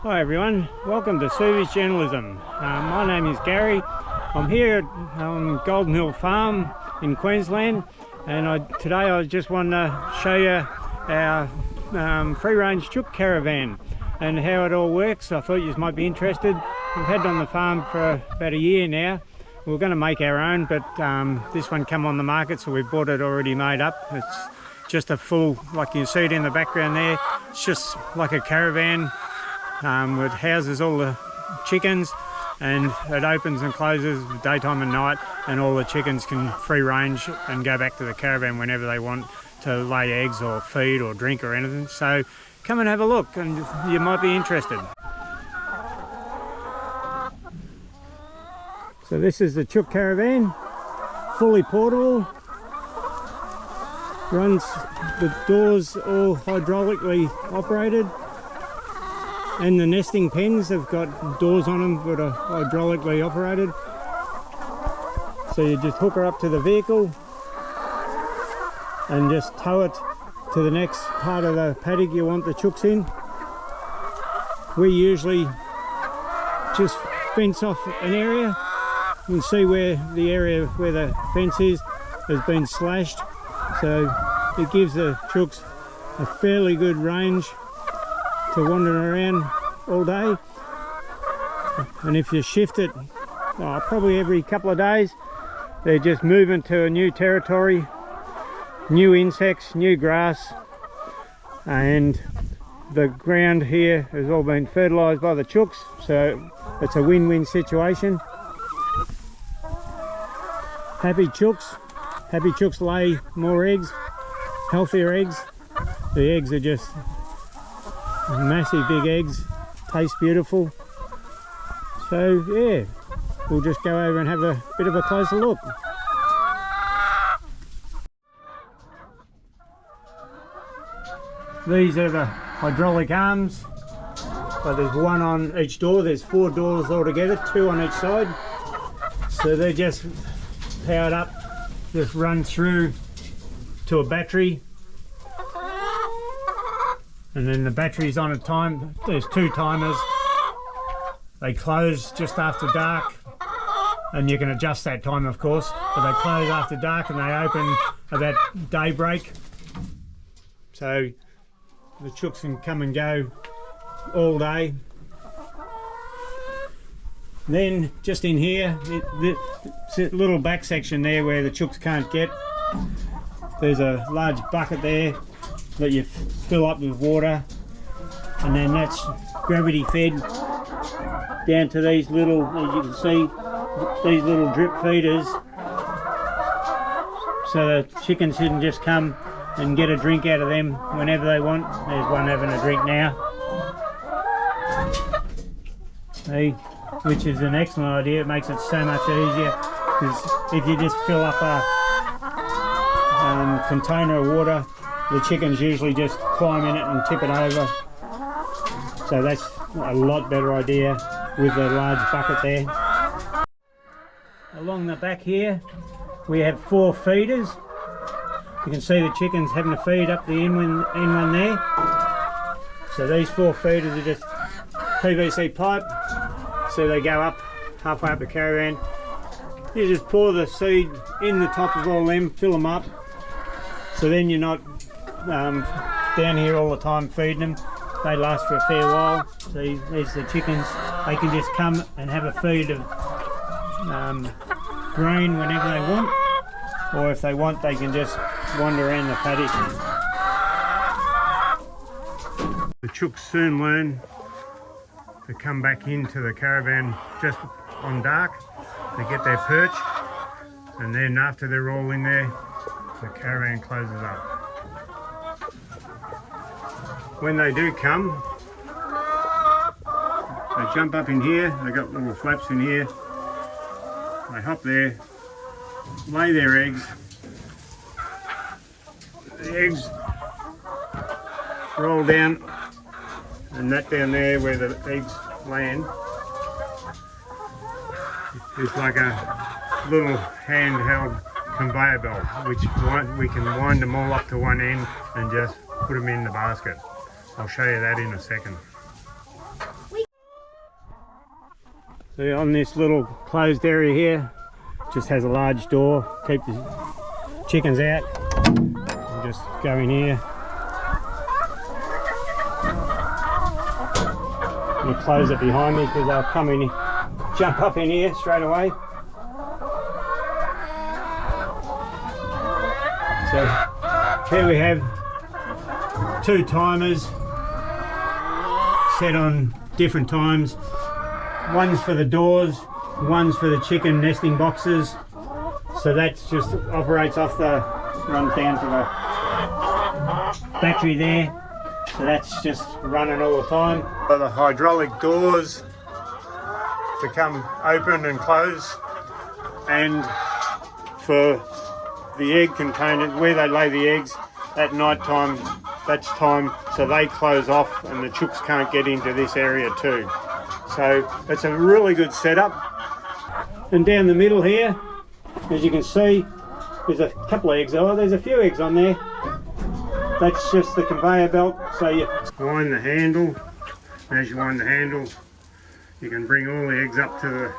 Hi everyone, welcome to Suvi'sJournalism. My name is Gary. I'm here on Golden Hill Farm in Queensland, and today I just want to show you our free-range chook caravan and how it all works. I thought you might be interested. We've had it on the farm for about a year now. We're going to make our own, but this one come on the market, so we bought it already made up. It's just a full, like you see it in the background there, it's just like a caravan. It houses all the chickens, and it opens and closes daytime and night, and all the chickens can free range and go back to the caravan whenever they want to lay eggs or feed or drink or anything. So come and have a look and you might be interested. So this is the chook caravan, fully portable, runs, the doors all hydraulically operated. And the nesting pens have got doors on them that are hydraulically operated. So you just hook her up to the vehicle and just tow it to the next part of the paddock you want the chooks in. We usually just fence off an area. You can see where the area where the fence is has been slashed. So it gives the chooks a fairly good range to wander around all day. And if you shift it probably every couple of days, they're just moving to a new territory, new insects, new grass, and the ground here has all been fertilised by the chooks, so it's a win-win situation. Happy chooks lay more eggs, healthier eggs. The eggs are just massive big eggs, taste beautiful. So yeah, we'll just go over and have a bit of a closer look. These are the hydraulic arms. So there's one on each door. There's 4 doors altogether, 2 on each side. So they're just powered up, just run through to a battery. And then the battery's on a time. There's 2 timers. They close just after dark, and you can adjust that time, of course, but they close after dark and they open about daybreak, so the chooks can come and go all day. Then just in here, it's a little back section there where the chooks can't get. There's a large bucket there that you fill up with water, and then that's gravity fed down to these little, as you can see, these little drip feeders, so the chickens can just come and get a drink out of them whenever they want. There's one having a drink now. See, which is an excellent idea. It makes it so much easier, because if you just fill up a container of water, the chickens usually just climb in it and tip it over. So that's a lot better idea with the large bucket there. Along the back here we have 4 feeders. You can see the chickens having to feed up the end one there. So these 4 feeders are just PVC pipe, so they go up halfway up the caravan. You just pour the seed in the top of all them, fill them up, so then you're not down here all the time feeding them. They last for a fair while. See, there's the chickens. They can just come and have a feed of grain whenever they want, or if they want they can just wander around the paddock. The chooks soon learn to come back into the caravan just on dark. They get their perch, and then after they're all in there, the caravan closes up. When they do come, they jump up in here. They got little flaps in here. They hop there, lay their eggs. The eggs roll down, and that down there where the eggs land is like a little handheld conveyor belt, which we can wind them all up to one end and just put them in the basket. I'll show you that in a second. We So on this little closed area here, just has a large door, keep the chickens out. I'll just go in here. And close it behind me because they'll come in, jump up in here straight away. So here we have 2 timers set on different times. One's for the doors, one's for the chicken nesting boxes. So that's just operates off the, runs down to the battery there. So that's just running all the time. So the hydraulic doors become open and close, and for the egg container where they lay the eggs at night time, that's time so they close off and the chooks can't get into this area too. So it's a really good setup. And down the middle here, as you can see, there's a couple of eggs. Oh, there's a few eggs on there. That's just the conveyor belt. So you wind the handle, and as you wind the handle, you can bring all the eggs up to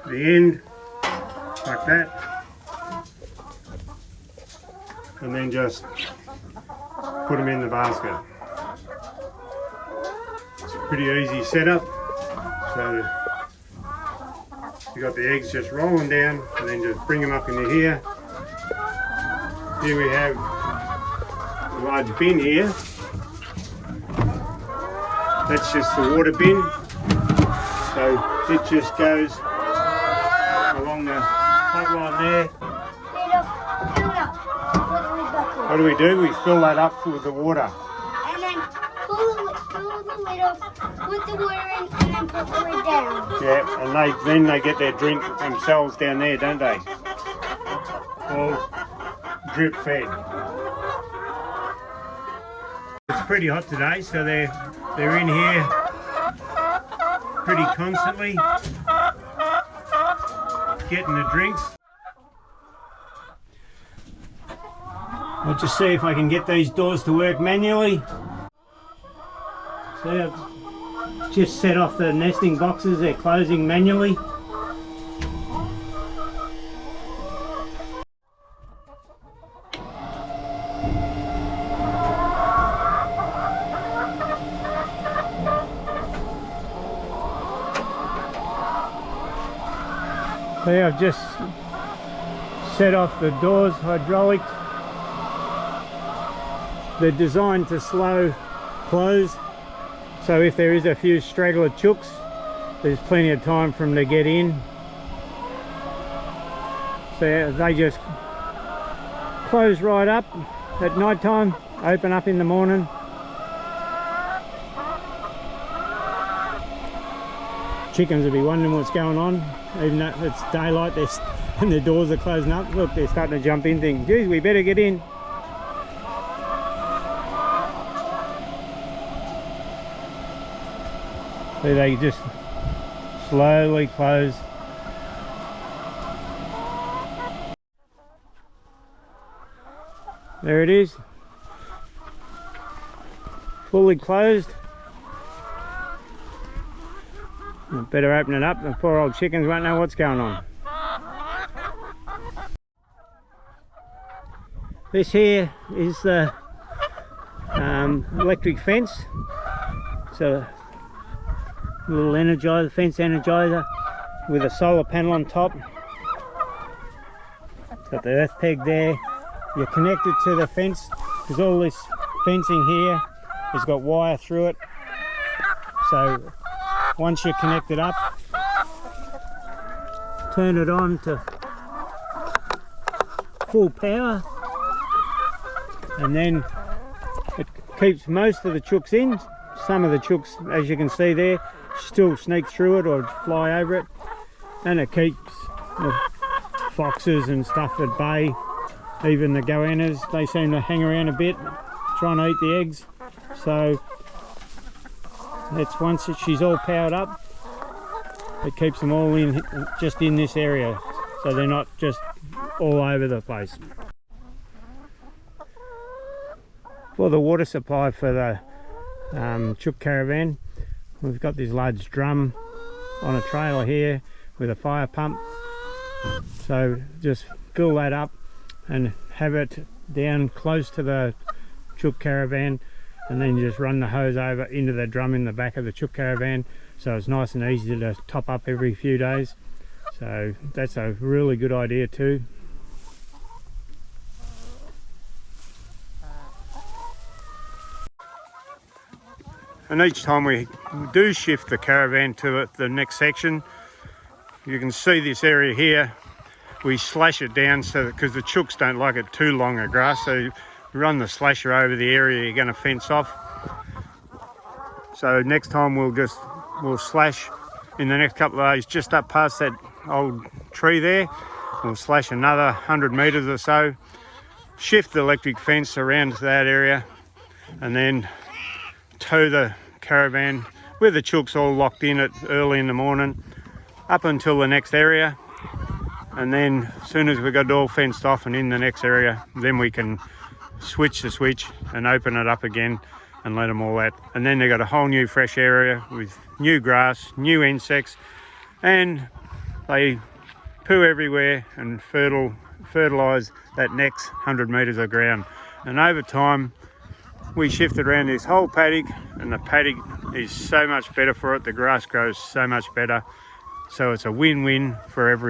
the end, like that. And then just put them in the basket. It's a pretty easy setup. So you got the eggs just rolling down, and then just bring them up into here. Here we have a large bin here. That's just the water bin. So it just goes along the pipeline there. What do? We fill that up with the water. And then pull the lid off, put the water in, and then put the lid down. Yeah, and then they get their drink themselves down there, don't they? All drip fed. It's pretty hot today, so they're in here pretty constantly, getting the drinks. I'll just see if I can get these doors to work manually. So I've just set off the nesting boxes, they're closing manually. So yeah, I've just set off the doors, hydraulic. They're designed to slow close, so if there is a few straggler chooks, there's plenty of time for them to get in. So yeah, they just close right up at night time, open up in the morning. Chickens will be wondering what's going on, even though it's daylight and the doors are closing up. Look, they're starting to jump in, thinking, geez, we better get in. So they just slowly close. There it is, fully closed. I better open it up, the poor old chickens won't know what's going on. This here is the electric fence. So little energizer, fence energizer with a solar panel on top. Got the earth peg there. You're connected to the fence. There's all this fencing here. It's got wire through it. So once you're connected up, turn it on to full power, and then it keeps most of the chooks in. Some of the chooks, as you can see there, still sneak through it or fly over it, and it keeps the foxes and stuff at bay. Even the goannas, they seem to hang around a bit trying to eat the eggs. So it's once she's all powered up, it keeps them all in, just in this area, so they're not just all over the place. For the water supply for the chook caravan, we've got this large drum on a trailer here with a fire pump. So just fill that up and have it down close to the chook caravan, and then just run the hose over into the drum in the back of the chook caravan, so it's nice and easy to top up every few days. So that's a really good idea too. And each time we do shift the caravan to the next section, you can see this area here, we slash it down so that, because the chooks don't like it too long a grass, so you run the slasher over the area you're going to fence off. So next time we'll slash in the next couple of days just up past that old tree there. We'll slash another 100 metres or so, shift the electric fence around to that area, and then tow the caravan with the chooks all locked in it early in the morning up until the next area, and then as soon as we've got it all fenced off and in the next area, then we can switch the switch and open it up again and let them all out. And then they've got a whole new fresh area with new grass, new insects, and they poo everywhere and fertilise that next 100 metres of ground. And over time we shifted around this whole paddock, and the paddock is so much better for it. The grass grows so much better, so it's a win-win for everyone.